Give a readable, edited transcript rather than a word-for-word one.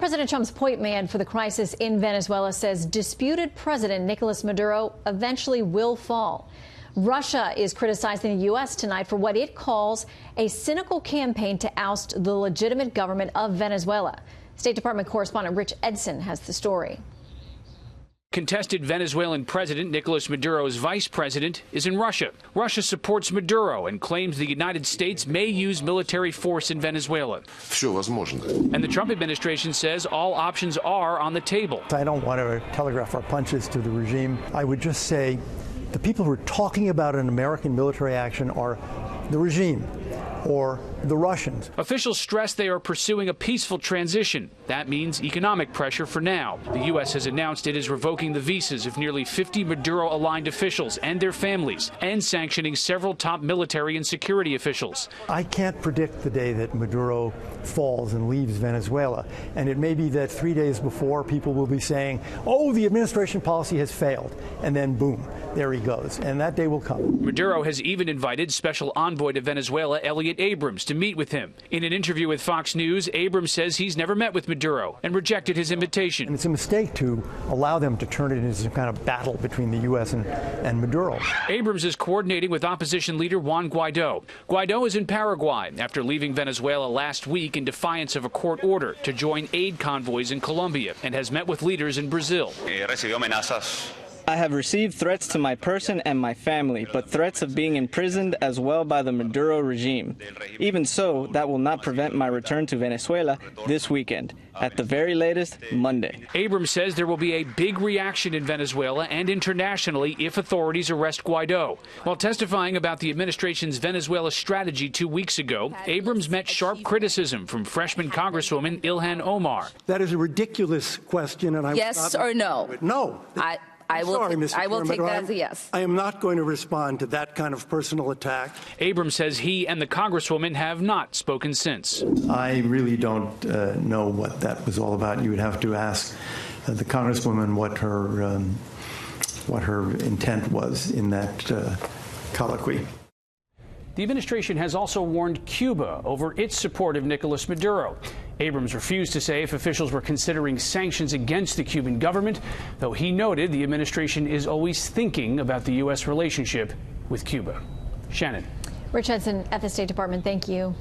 President Trump's point man for the crisis in Venezuela says disputed President Nicolas Maduro eventually will fall. Russia is criticizing the U.S. tonight for what it calls a cynical campaign to oust the legitimate government of Venezuela. State Department correspondent Rich Edson has the story. Contested Venezuelan President Nicolas Maduro's vice president is in Russia. Russia supports Maduro and claims the United States may use military force in Venezuela. Все возможно. And the Trump administration says all options are on the table. I don't want to telegraph our punches to the regime. I would just say the people who are talking about an American military action are the regime or the Russians. Officials stress they are pursuing a peaceful transition. That means economic pressure for now. The U.S. has announced it is revoking the visas of nearly 50 Maduro-aligned officials and their families and sanctioning several top military and security officials. I can't predict the day that Maduro falls and leaves Venezuela. And it may be that 3 days before, people will be saying, oh, the administration policy has failed. And then, boom, there he goes. And that day will come. Maduro has even invited Special Envoy to Venezuela Elliott Abrams to meet with him. In an interview with Fox News, Abrams says he's never met with Maduro and rejected his invitation. And it's a mistake to allow them to turn it into some kind of battle between the U.S. and Maduro. Abrams is coordinating with opposition leader Juan Guaido. Guaido is in Paraguay after leaving Venezuela last week in defiance of a court order to join aid convoys in Colombia and has met with leaders in Brazil. I have received threats to my person and my family, but threats of being imprisoned as well by the Maduro regime. Even so, that will not prevent my return to Venezuela this weekend, at the very latest, Monday. Abrams says there will be a big reaction in Venezuela and internationally if authorities arrest Guaido. While testifying about the administration's Venezuela strategy 2 weeks ago, Abrams met sharp criticism from freshman Congresswoman Ilhan Omar. That is a ridiculous question, and yes or no? No. I will take that as a yes. I am not going to respond to that kind of personal attack. Abrams says he and the Congresswoman have not spoken since. I really don't know what that was all about. You would have to ask the Congresswoman what her intent was in that colloquy. The administration has also warned Cuba over its support of Nicolas Maduro. Abrams refused to say if officials were considering sanctions against the Cuban government, though he noted the administration is always thinking about the U.S. relationship with Cuba. Shannon. Rich Edson at the State Department, thank you.